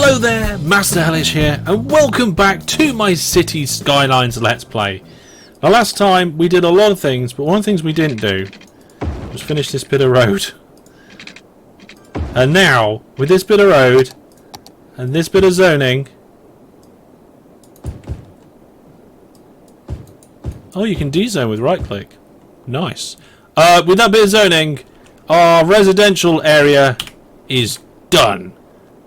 Hello there, Master Hellish here, and welcome back to my Cities Skylines Let's Play. Now last time we did a lot of things, but one of the things we didn't do was finish this bit of road. And now, with this bit of road, and this bit of zoning... Oh, you can dezone with right click. Nice. With that bit of zoning, our residential area is done.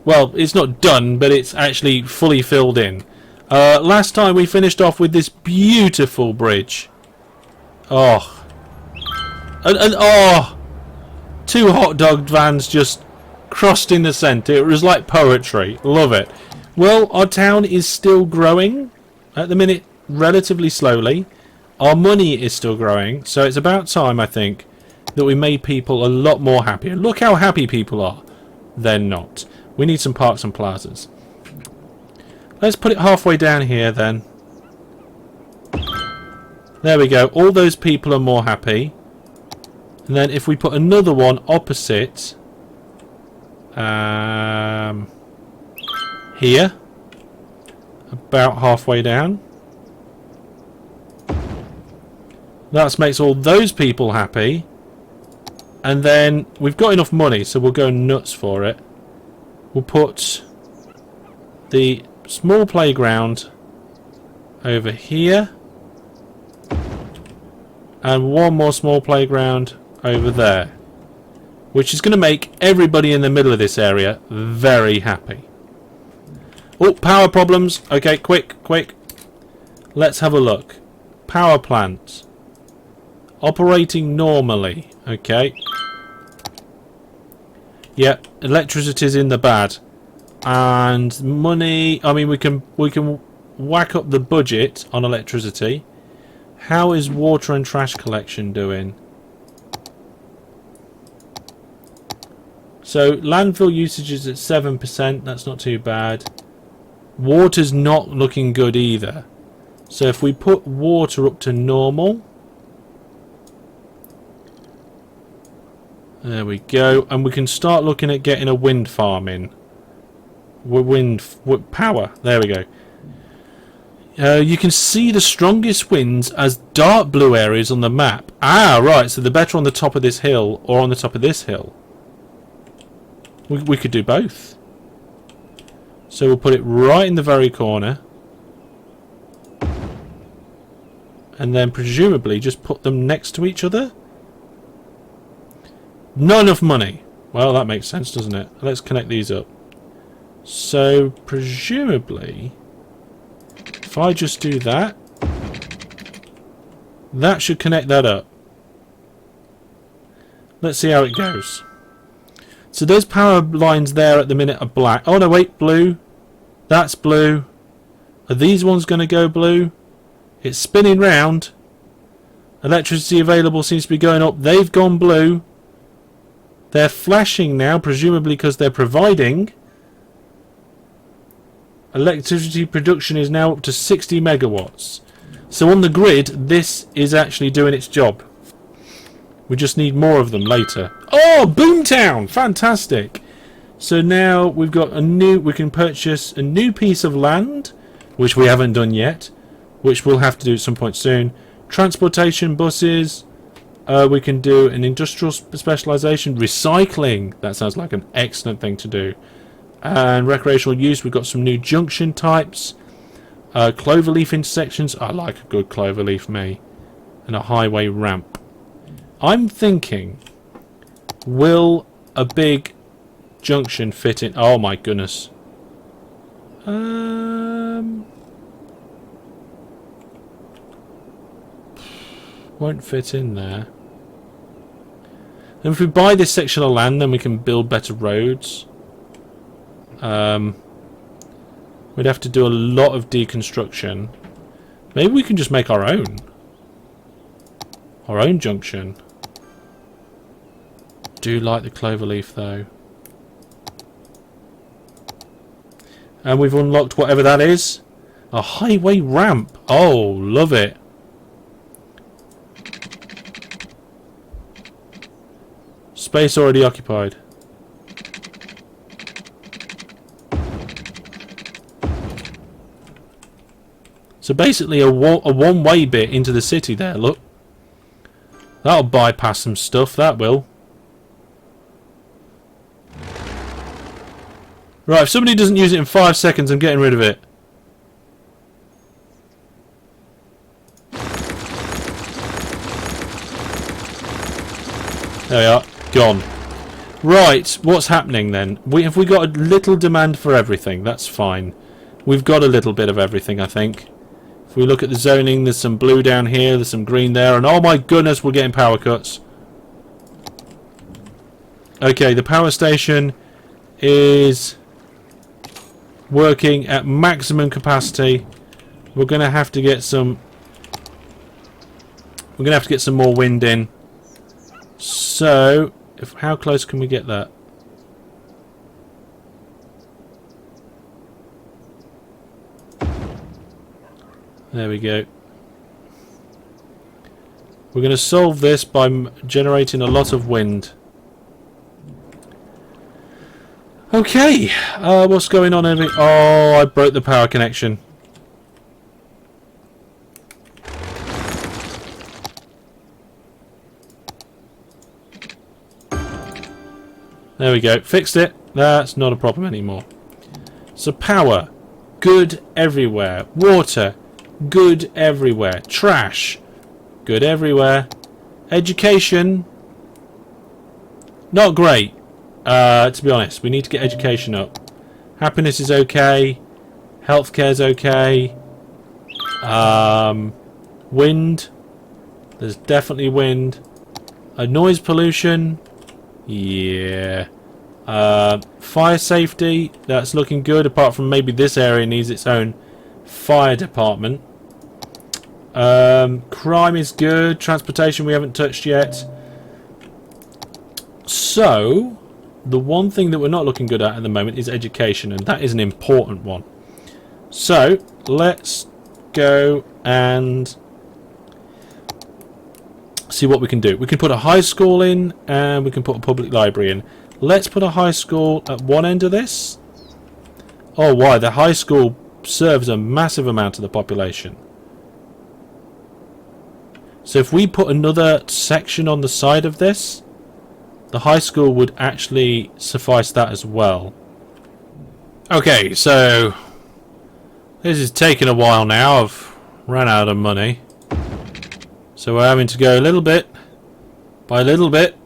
Well, it's not done, but it's actually fully filled in. Last time we finished off with this beautiful bridge. Oh. And oh! Two hot dog vans just crossed in the centre. It was like poetry. Love it. Well, our town is still growing. At the minute, relatively slowly. Our money is still growing. So it's about time, I think, that we made people a lot more happier. Look how happy people are. They're not. We need some parks and plazas. Let's put it halfway down here then. There we go. All those people are more happy. And then if we put another one opposite here, about halfway down. That makes all those people happy. And then we've got enough money, so we'll go nuts for it. We'll put the small playground over here. And one more small playground over there. Which is going to make everybody in the middle of this area very happy. Oh, power problems. Okay, quick. Let's have a look. Power plant. Operating normally. Okay. Yep, electricity's in the bad. And money, I mean we can whack up the budget on electricity. How is water and trash collection doing? So landfill usage is at 7%, that's not too bad. Water's not looking good either. So if we put water up to normal, there we go, and we can start looking at getting a wind farm in. Wind power. There we go. You can see the strongest winds as dark blue areas on the map. Ah, right. So they're better on the top of this hill or on the top of this hill. We could do both. So we'll put it right in the very corner, and then presumably just put them next to each other. Not enough money. Well, that makes sense, doesn't it? Let's connect these up. So, presumably, if I just do that, that should connect that up. Let's see how it goes. So those power lines there at the minute are black. Oh no, wait, blue. That's blue. Are these ones going to go blue? It's spinning round. Electricity available seems to be going up. They've gone blue. They're flashing now, presumably because they're providing. Electricity production is now up to 60 megawatts. So on the grid, this is actually doing its job. We just need more of them later. Oh, Boomtown! Fantastic! So now we've got a new... We can purchase a new piece of land, which we haven't done yet, which we'll have to do at some point soon. Transportation buses... we can do an industrial specialisation, recycling. That sounds like an excellent thing to do. And recreational use, we've got some new junction types. Cloverleaf intersections. I like a good cloverleaf, me. And a highway ramp. I'm thinking, will a big junction fit in? Oh my goodness. Won't fit in there. And if we buy this section of land, then we can build better roads. We'd have to do a lot of deconstruction. Maybe we can just make our own. Our own junction. Do like the cloverleaf though. And we've unlocked whatever that is. A highway ramp. Oh, love it. Space already occupied. So basically a one-way bit into the city there, look. That'll bypass some stuff, that will. Right, if somebody doesn't use it in 5 seconds, I'm getting rid of it. There we are. Gone. Right, what's happening then? Have we got a little demand for everything? That's fine. We've got a little bit of everything, I think. If we look at the zoning, there's some blue down here, there's some green there, and oh my goodness, we're getting power cuts. Okay, the power station is working at maximum capacity. We're going to have to get some... We're going to have to get some more wind in. So, how close can we get that? There we go. We're going to solve this by generating a lot of wind. Okay, what's going on over... Oh, I broke the power connection. There we go, fixed it. That's not a problem anymore. So power, good everywhere. Water, good everywhere. Trash, good everywhere. Education, not great. To be honest, we need to get education up. Happiness is okay. Healthcare's okay. Wind, there's definitely wind. Noise pollution, yeah. Fire safety, that's looking good, apart from maybe this area needs its own fire department. Crime is good. Transportation we haven't touched yet. So, the one thing that we're not looking good at the moment is education, and that is an important one. So, let's go and see what we can do. We can put a high school in, and we can put a public library in. Let's put a high school at one end of this. Oh, why? The high school serves a massive amount of the population. So if we put another section on the side of this, the high school would actually suffice that as well. Okay, so this is taking a while now. I've run out of money. So we're having to go a little bit by little bit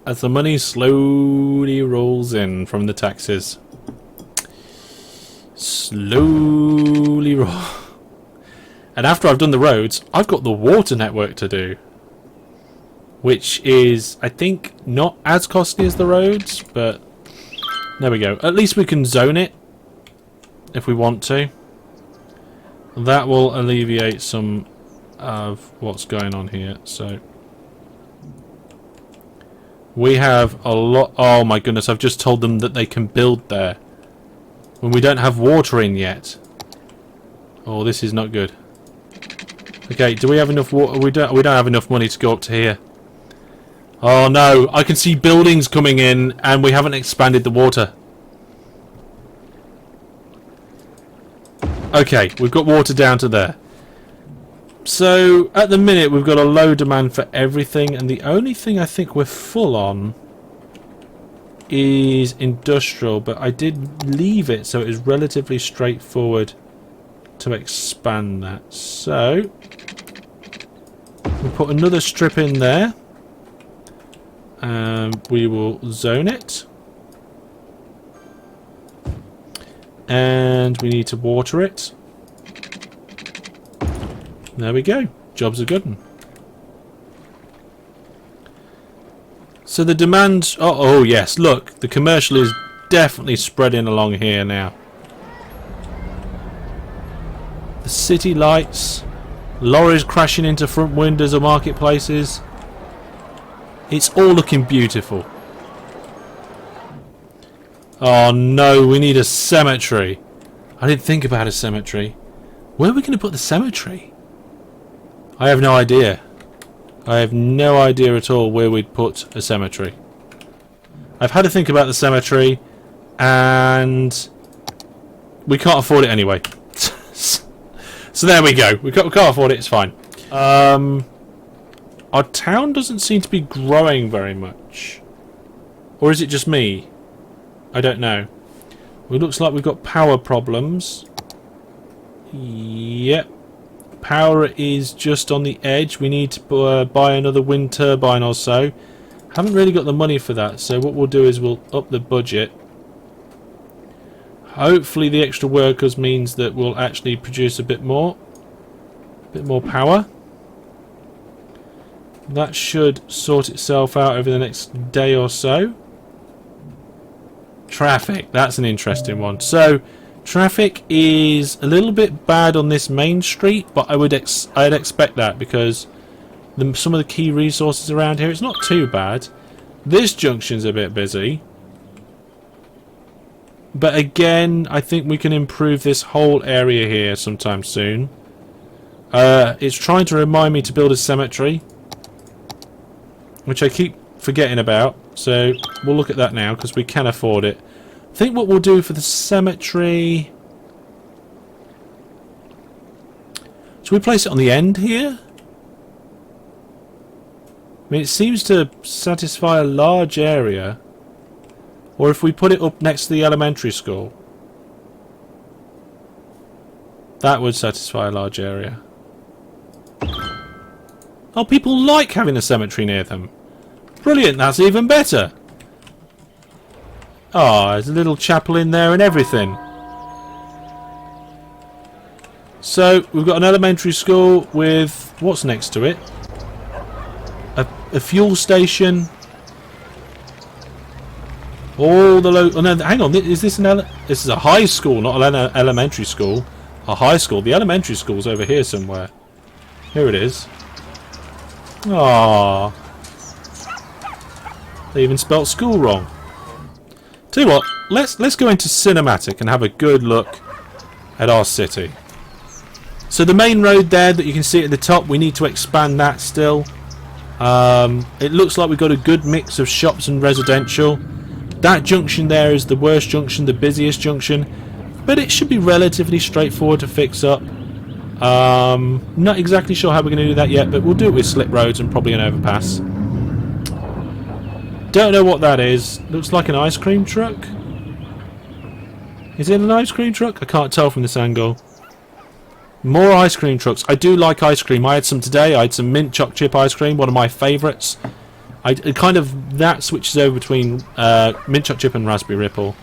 as the money slowly rolls in from the taxes. Slowly roll. And after I've done the roads, I've got the water network to do, which is, I think, not as costly as the roads, but there we go. At least we can zone it if we want to. That will alleviate some of what's going on here. So we have a lot. Oh my goodness, I've just told them that they can build there when we don't have water in yet. Oh, this is not good. Okay, do we have enough water? We don't have enough money to go up to here. Oh no, I can see buildings coming in and we haven't expanded the water. Okay, we've got water down to there. So, at the minute we've got a low demand for everything, and the only thing I think we're full on is industrial, but I did leave it so it is relatively straightforward to expand that. So, we'll put another strip in there. We will zone it. And we need to water it. There we go. Job's a good one. So the demand... Oh, yes. Look, the commercial is definitely spreading along here now. The city lights. Lorries crashing into front windows of marketplaces. It's all looking beautiful. Oh no, we need a cemetery. I didn't think about a cemetery. Where are we going to put the cemetery? I have no idea. I have no idea at all where we'd put a cemetery. I've had to think about the cemetery, and we can't afford it anyway. So there we go. We can't afford it. It's fine. Our town doesn't seem to be growing very much. Or is it just me? I don't know. Well, it looks like we've got power problems. Yep. Power is just on the edge. We need to buy another wind turbine or so. Haven't really got the money for that, so what we'll do is we'll up the budget. Hopefully the extra workers means that we'll actually produce a bit more power. That should sort itself out over the next day or so. Traffic, that's an interesting one. So traffic is a little bit bad on this main street, but I'd expect that because some of the key resources around here, it's not too bad. This junction's a bit busy. But again, I think we can improve this whole area here sometime soon. It's trying to remind me to build a cemetery, which I keep forgetting about. So we'll look at that now because we can afford it. I think what we'll do for the cemetery... Should we place it on the end here? I mean, it seems to satisfy a large area. Or if we put it up next to the elementary school. That would satisfy a large area. Oh, people like having a cemetery near them. Brilliant, that's even better. Oh, there's a little chapel in there and everything. So, we've got an elementary school with... What's next to it? A fuel station. All the oh no, hang on, is this this is a high school, not an elementary school. A high school. The elementary school's over here somewhere. Here it is. Ah, they even spelt school wrong. Tell you what, let's go into cinematic and have a good look at our city. So the main road there that you can see at the top, we need to expand that still. It looks like we've got a good mix of shops and residential. That junction there is the worst junction, the busiest junction, but it should be relatively straightforward to fix up. Not exactly sure how we're going to do that yet, but we'll do it with slip roads and probably an overpass. Don't know what that is. Looks like an ice cream truck. Is it an ice cream truck? I can't tell from this angle. More ice cream trucks. I do like ice cream. I had some today. I had some mint choc chip ice cream, one of my favourites. That switches over between mint choc chip and raspberry ripple.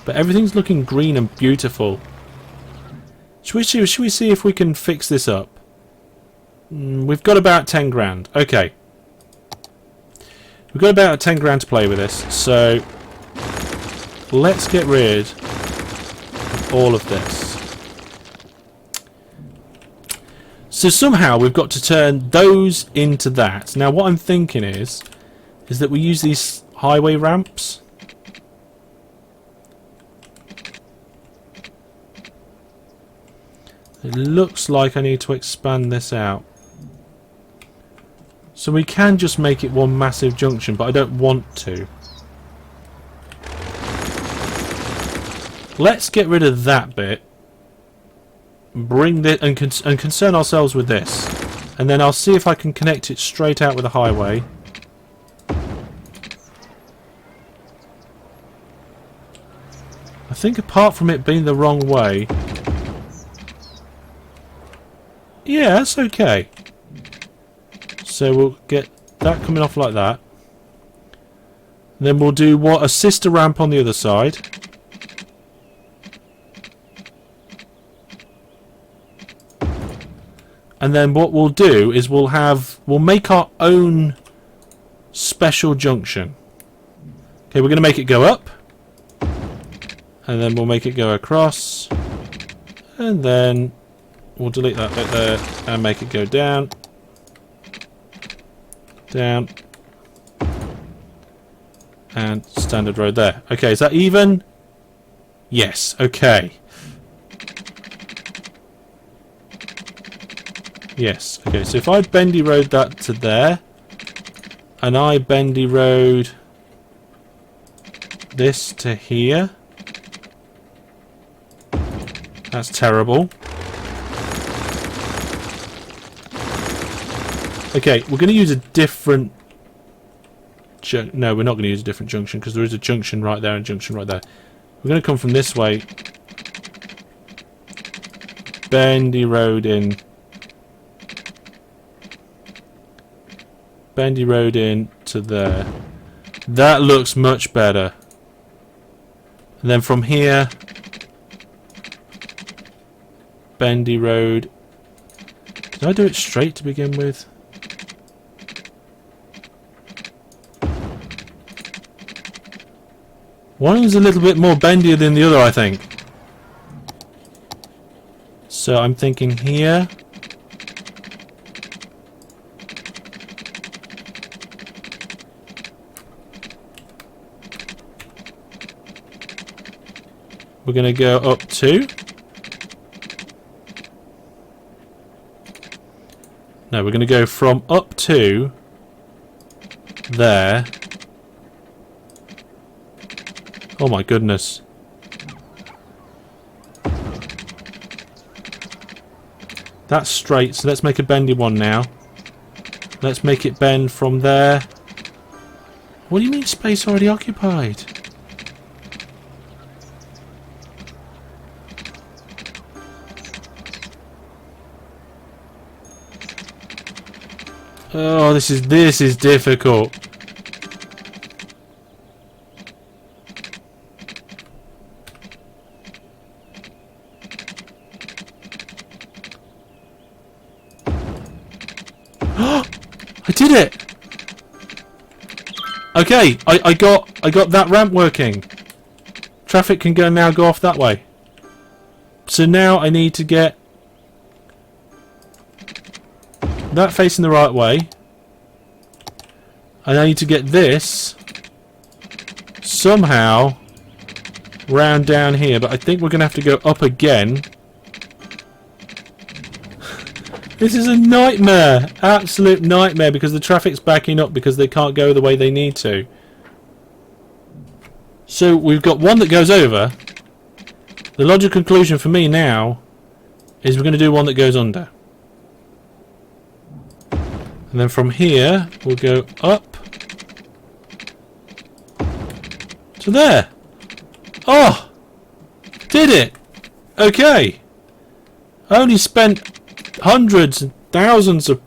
But everything's looking green and beautiful. Should we see if we can fix this up? We've got about 10 grand. Okay. We've got about 10 grand to play with this. So let's get rid of all of this. So somehow we've got to turn those into that. Now what I'm thinking is that we use these highway ramps. It looks like I need to expand this out. So we can just make it one massive junction, but I don't want to. Let's get rid of that bit. Bring this and concern ourselves with this, and then I'll see if I can connect it straight out with a highway. I think apart from it being the wrong way, yeah, that's okay. So we'll get that coming off like that. Then we'll do a sister ramp on the other side. And then what we'll do is we'll make our own special junction. Okay, we're going to make it go up. And then we'll make it go across. And then we'll delete that bit there and make it go down. Down. And standard road there. Okay, is that even? Yes, okay. Yes, okay, so if I bendy road that to there, and I bendy road this to here, that's terrible. Okay, we're going to use a different... No, we're not going to use a different junction because there is a junction right there and a junction right there. We're going to come from this way. Bendy road in. Bendy road in to there. That looks much better. And then from here, Bendy road. Did I do it straight to begin with? One is a little bit more bendier than the other, I think. So I'm thinking here. We're going to go up 2. No, we're going to go from up to there. Oh my goodness. That's straight, so let's make a bendy one now. Let's make it bend from there. What do you mean space already occupied? Oh, this is difficult. I did it. Okay, I got that ramp working. Traffic can now go off that way. So now I need to get that facing the right way. And I need to get this somehow round down here, but I think we're going to have to go up again. This is a nightmare, absolute nightmare, because the traffic's backing up because they can't go the way they need to. So we've got one that goes over. The logical conclusion for me now is we're going to do one that goes under. And then from here, we'll go up to there. Oh! Did it! Okay. I only spent hundreds and thousands of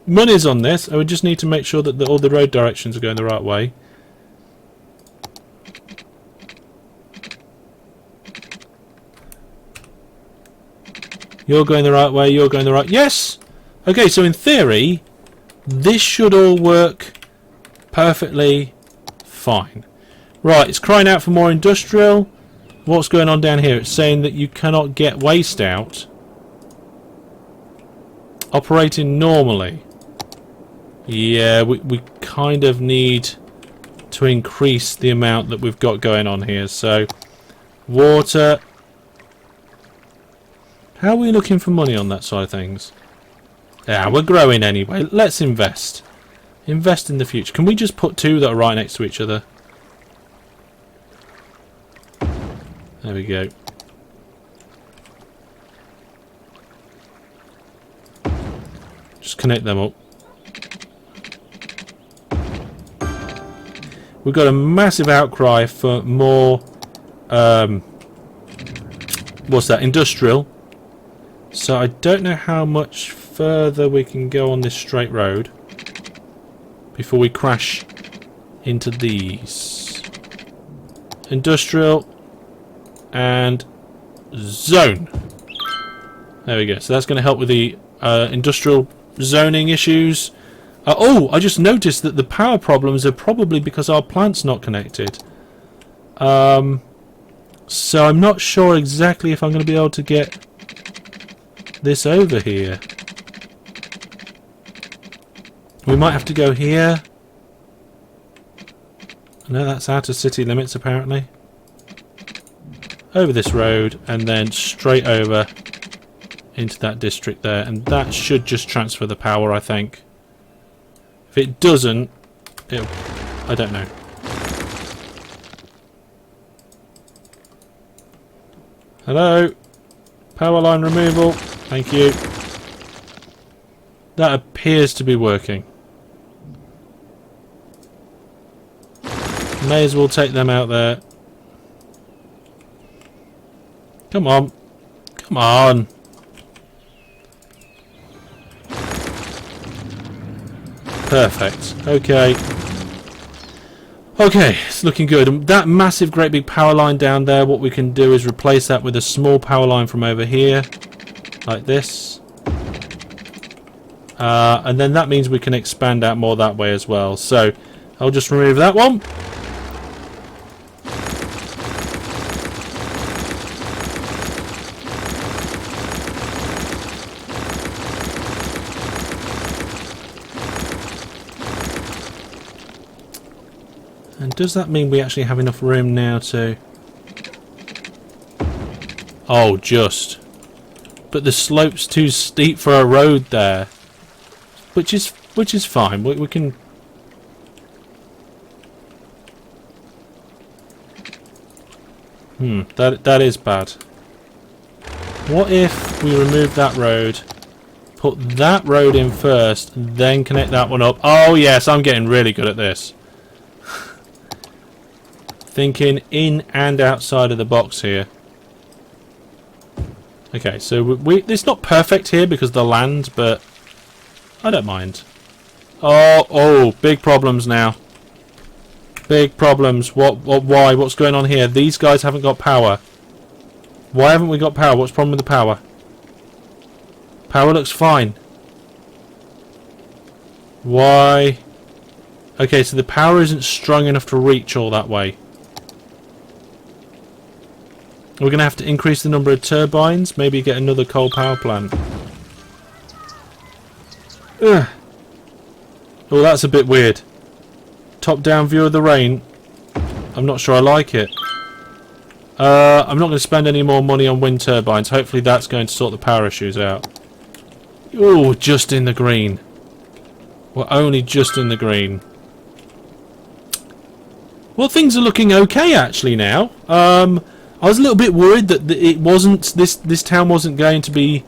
monies on this. I would just need to make sure that all the road directions are going the right way. You're going the right way, you're going the right... Yes! Okay, so in theory, this should all work perfectly fine. Right, it's crying out for more industrial. What's going on down here? It's saying that you cannot get waste out. Operating normally. Yeah, we kind of need to increase the amount that we've got going on here. So, water. How are we looking for money on that side of things? Yeah, we're growing anyway. Let's invest. Invest in the future. Can we just put 2 that are right next to each other? There we go. Just connect them up. We've got a massive outcry for more what's that? Industrial. So I don't know how much further we can go on this straight road before we crash into these. Industrial and zone. There we go. So that's going to help with the industrial zoning issues. Oh, I just noticed that the power problems are probably because our plant's not connected. So I'm not sure exactly if I'm going to be able to get this over here. We might have to go here. No, that's out of city limits apparently. Over this road and then straight over into that district there, and that should just transfer the power, I think. If it doesn't, I don't know. Hello? Power line removal. Thank you. That appears to be working. May as well take them out there. Come on. Come on. Perfect. Okay. Okay, it's looking good. And that massive, great big power line down there, what we can do is replace that with a small power line from over here. Like this. And then that means we can expand out more that way as well. So, I'll just remove that one. And does that mean we actually have enough room now to... Oh, just. But the slope's too steep for a road there. Which is fine. We can... That is bad. What if we remove that road, put that road in first, then connect that one up? Oh yes, I'm getting really good at this. Thinking in and outside of the box here. Okay, so it's not perfect here because of the land, but I don't mind. Oh, big problems now. Big problems. Why? What's going on here? These guys haven't got power. Why haven't we got power? What's the problem with the power? Power looks fine. Why? Okay, so the power isn't strong enough to reach all that way. We're going to have to increase the number of turbines. Maybe get another coal power plant. Ugh. Oh, that's a bit weird. Top-down view of the rain. I'm not sure I like it. I'm not going to spend any more money on wind turbines. Hopefully that's going to sort the power issues out. Oh, just in the green. We're only just in the green. Well, things are looking okay actually now. I was a little bit worried that it wasn't this town wasn't going to be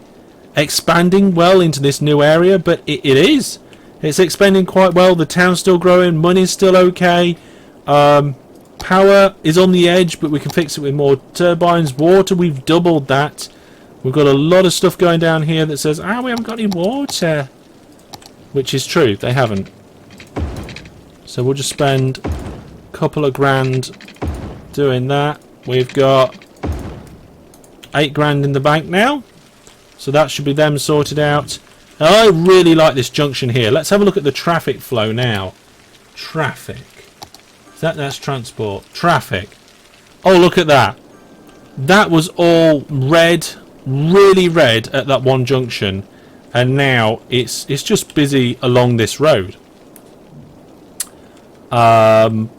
expanding well into this new area, but it is. It's expanding quite well. The town's still growing. Money's still okay. Power is on the edge, but we can fix it with more turbines. Water, we've doubled that. We've got a lot of stuff going down here that says, we haven't got any water. Which is true, they haven't. So we'll just spend a couple of grand doing that. We've got 8 grand in the bank now. So that should be them sorted out. And I really like this junction here. Let's have a look at the traffic flow now. Traffic. That's transport. Traffic. Oh, look at that. That was all red, really red at that one junction. And now it's just busy along this road.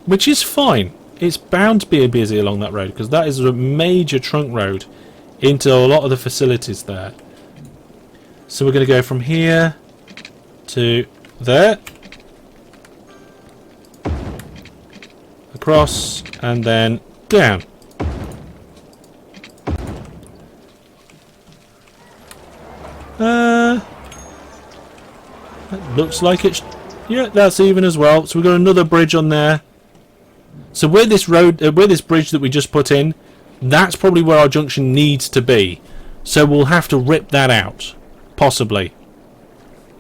Which is fine. It's bound to be busy along that road because that is a major trunk road into a lot of the facilities there. So we're going to go from here to there, across, and then down. That looks like it's... Yeah, that's even as well. So we've got another bridge on there. So where this road, where this bridge that we just put in, that's probably where our junction needs to be. So we'll have to rip that out. Possibly.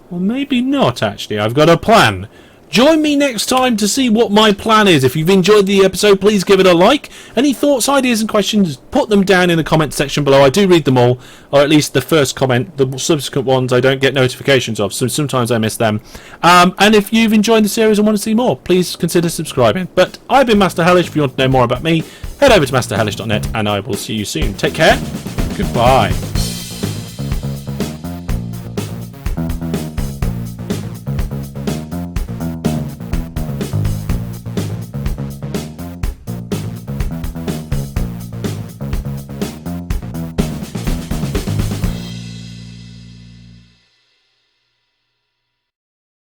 Well, maybe not, actually. I've got a plan. Join me next time to see what my plan is. If you've enjoyed the episode, please give it a like. Any thoughts, ideas and questions, put them down in the comment section below. I do read them all, or at least the first comment. The subsequent ones I don't get notifications of, so sometimes I miss them. And if you've enjoyed the series and want to see more, please consider subscribing. But I've been Master Hellish. If you want to know more about me, head over to masterhellish.net and I will see you soon. Take care. Goodbye.